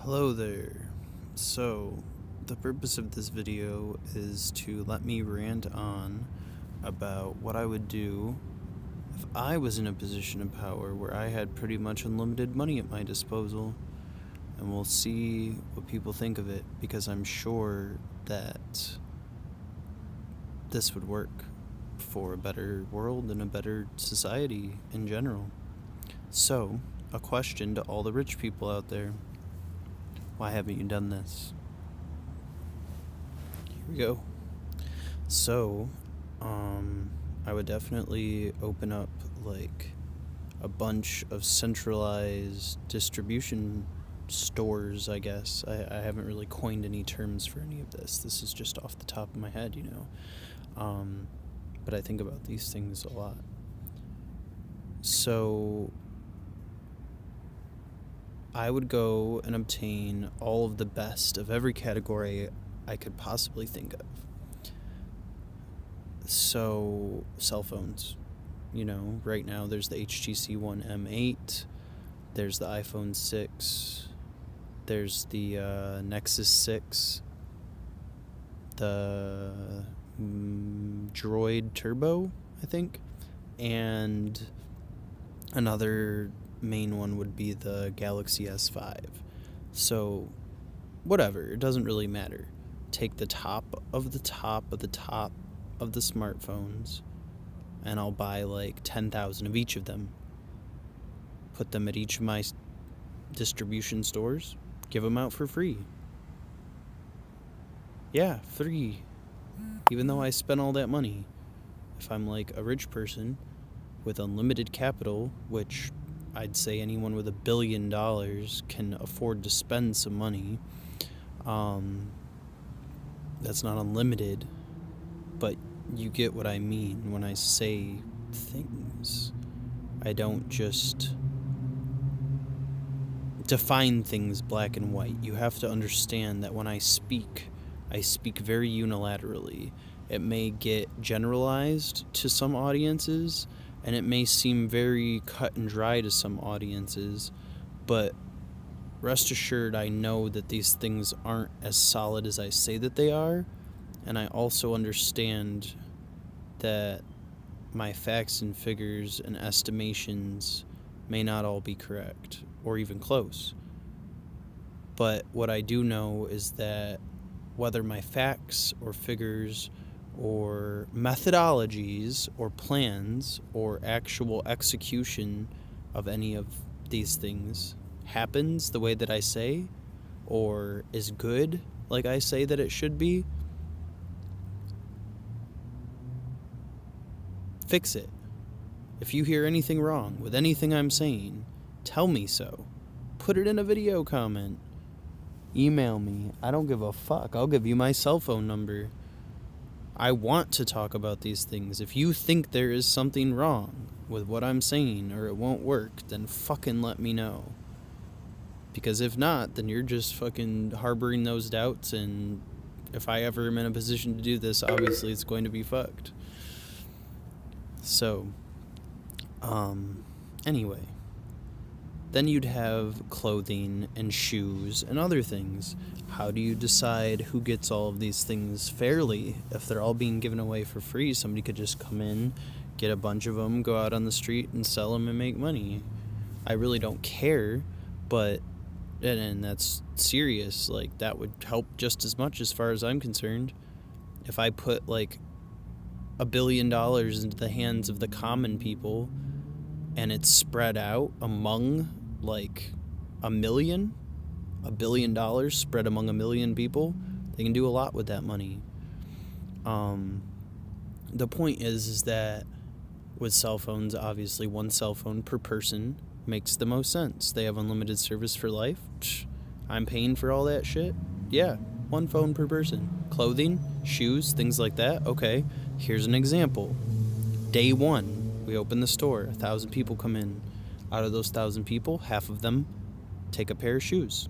Hello there. So, the purpose of this video is to let me rant on about what I would do if I was in a position of power where I had pretty much unlimited money at my disposal. And we'll see what people think of it, because I'm sure that this would work for a better world and a better society in general. So, a question to all the rich people out there. Why haven't you done this? Here we go. So, I would definitely open up like a bunch of centralized distribution stores, I guess. I haven't really coined any terms for any of this. This is just off the top of my head, But I think about these things a lot. So, I would go and obtain all of the best of every category I could possibly think of. So, cell phones. Right now there's the HTC One M8, there's the iPhone 6, there's the Nexus 6, the Droid Turbo, I think, and another main one would be the Galaxy S5. So, whatever, it doesn't really matter. Take the top of the top of the top of the smartphones, and I'll buy like 10,000 of each of them. Put them at each of my distribution stores, give them out for free. Yeah, free. Even though I spent all that money. If I'm like a rich person with unlimited capital, which I'd say anyone with $1 billion can afford to spend some money. That's not unlimited, but you get what I mean when I say things. I don't just define things black and white. You have to understand that when I speak very unilaterally. It may get generalized to some audiences, and it may seem very cut and dry to some audiences, but rest assured I know that these things aren't as solid as I say that they are, and I also understand that my facts and figures and estimations may not all be correct, or even close. But what I do know is that whether my facts or figures or methodologies or plans or actual execution of any of these things happens the way that I say, or is good like I say that it should be, fix it. If you hear anything wrong with anything I'm saying, tell me so. Put it in a video comment. Email me. I don't give a fuck. I'll give you my cell phone number. I want to talk about these things. If you think there is something wrong with what I'm saying or it won't work, then fucking let me know. Because if not, then you're just fucking harboring those doubts, and if I ever am in a position to do this, obviously it's going to be fucked. So, anyway. Then you'd have clothing and shoes and other things. How do you decide who gets all of these things fairly? If they're all being given away for free, somebody could just come in, get a bunch of them, go out on the street and sell them and make money. I really don't care, but, and that's serious, like that would help just as much as far as I'm concerned. If I put like $1 billion into the hands of the common people and it's spread out among like $1 billion spread among 1 million people, they can do a lot with that money. The point is that with cell phones, obviously one cell phone per person makes the most sense. They have unlimited service for life. I'm paying for all that shit. Yeah, one phone per person. Clothing, shoes, things like that. Okay, here's an example. Day one, we open the store. 1,000 people come in. Out of those 1,000 people, half of them take a pair of shoes.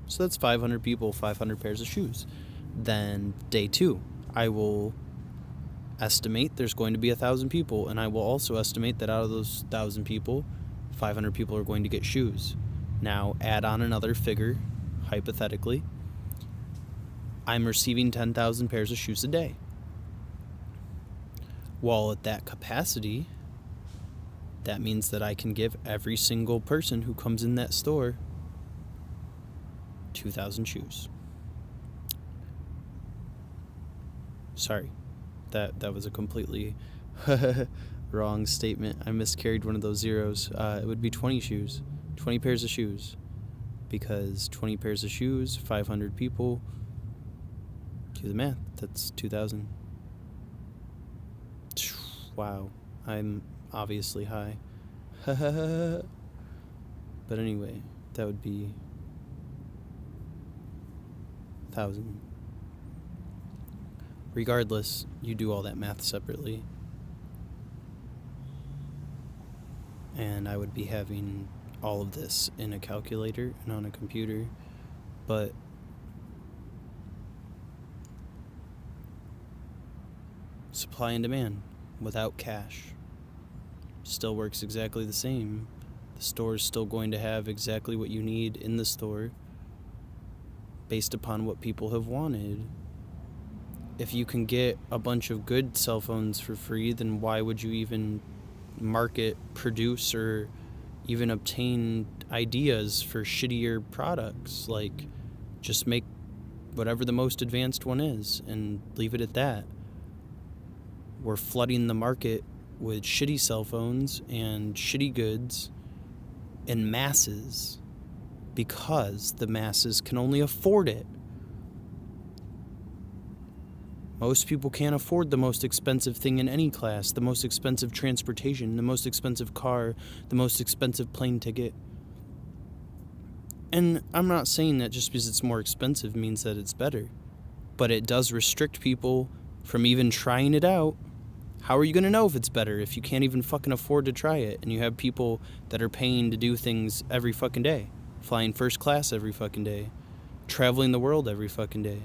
So that's 500 people, 500 pairs of shoes. Then day two, I will estimate there's going to be 1,000 people, and I will also estimate that out of those 1,000 people, 500 people are going to get shoes. Now add on another figure, hypothetically, I'm receiving 10,000 pairs of shoes a day. Well, at that capacity, that means that I can give every single person who comes in that store 2,000 shoes. Sorry, that was a completely wrong statement. I miscarried one of those zeros. It would be 20 shoes, 20 pairs of shoes, because 20 pairs of shoes, 500 people. Do the math. That's 2,000. Wow, I'm obviously high. But anyway, that would be 1,000. Regardless, you do all that math separately. And I would be having all of this in a calculator and on a computer. But supply and demand without cash still works exactly the same. The store is still going to have exactly what you need in the store based upon what people have wanted. If you can get a bunch of good cell phones for free, then why would you even market, produce, or even obtain ideas for shittier products? Like, just make whatever the most advanced one is and leave it at that. We're flooding the market with shitty cell phones and shitty goods in masses because the masses can only afford it. Most people can't afford the most expensive thing in any class, the most expensive transportation, the most expensive car, the most expensive plane ticket. And I'm not saying that just because it's more expensive means that it's better, but it does restrict people from even trying it out. How are you going to know if it's better if you can't even fucking afford to try it and you have people that are paying to do things every fucking day, flying first class every fucking day, traveling the world every fucking day?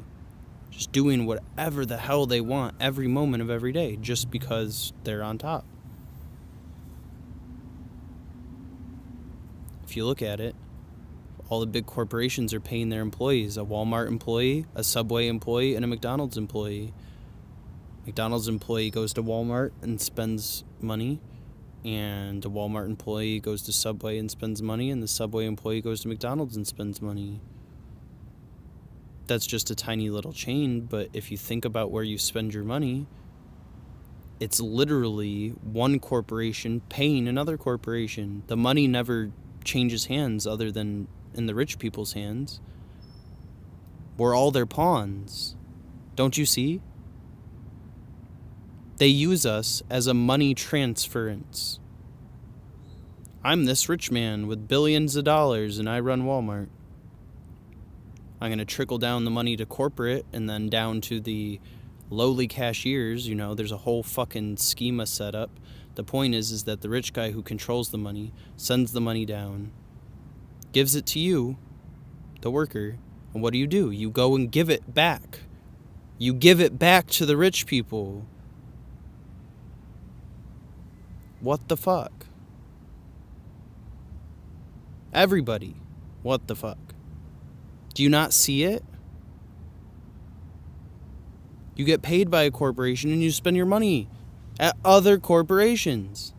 Just doing whatever the hell they want every moment of every day just because they're on top. If you look at it, all the big corporations are paying their employees, a Walmart employee, a Subway employee, and a McDonald's employee. McDonald's employee goes to Walmart and spends money, and a Walmart employee goes to Subway and spends money, and the Subway employee goes to McDonald's and spends money. That's just a tiny little chain, but if you think about where you spend your money, it's literally one corporation paying another corporation. The money never changes hands other than in the rich people's hands. We're all their pawns. Don't you see? They use us as a money transference. I'm this rich man with billions of dollars and I run Walmart. I'm going to trickle down the money to corporate and then down to the lowly cashiers. You know, there's a whole fucking schema set up. The point is that the rich guy who controls the money sends the money down, gives it to you, the worker, and what do? You go and give it back. You give it back to the rich people. What the fuck? Everybody, what the fuck? Do you not see it? You get paid by a corporation and you spend your money at other corporations.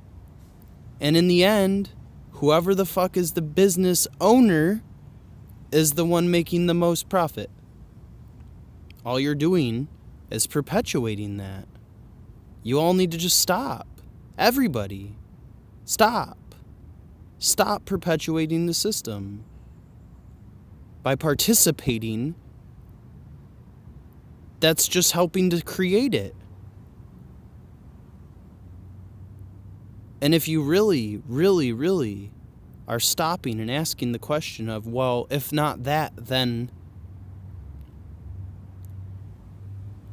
And in the end, whoever the fuck is the business owner is the one making the most profit. All you're doing is perpetuating that. You all need to just stop. Everybody, stop. Stop perpetuating the system by participating. That's just helping to create it. And if you really, really, really are stopping and asking the question of, well, if not that, then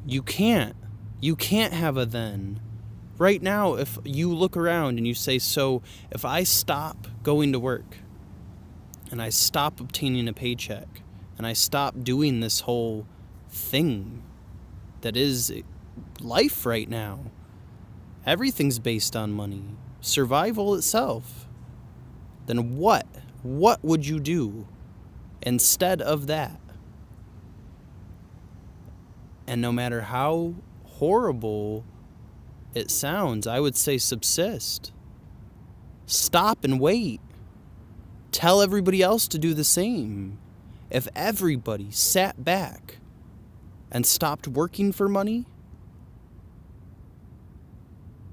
you can't have a then. Right now, if you look around and you say, so if I stop going to work and I stop obtaining a paycheck and I stop doing this whole thing that is life right now, everything's based on money, survival itself, then what would you do? instead of that. And no matter how horrible it sounds, I would say subsist. Stop and wait. Tell everybody else to do the same. If everybody sat back and stopped working for money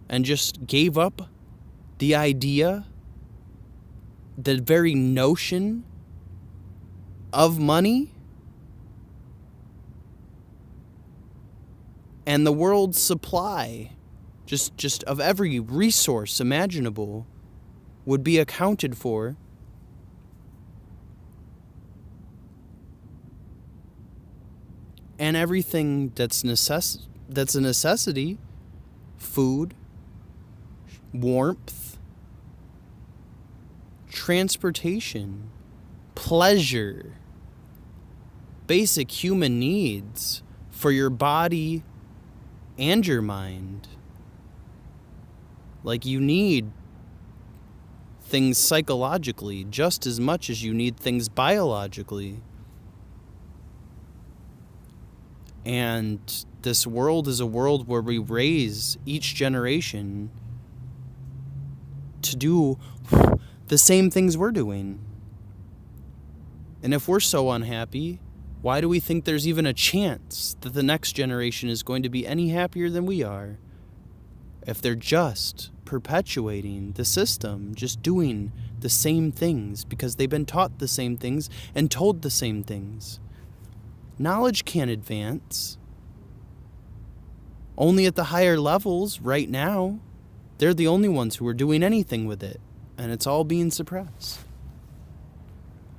and just gave up the idea, the very notion of money, and the world's supply, just of every resource imaginable, would be accounted for, and everything that's a necessity, food, warmth, transportation, pleasure, basic human needs for your body and your mind. Like, you need things psychologically just as much as you need things biologically. And this world is a world where we raise each generation to do the same things we're doing. And if we're so unhappy, why do we think there's even a chance that the next generation is going to be any happier than we are? If they're just perpetuating the system, just doing the same things because they've been taught the same things and told the same things. Knowledge can't advance. Only at the higher levels right now. They're the only ones who are doing anything with it, and it's all being suppressed.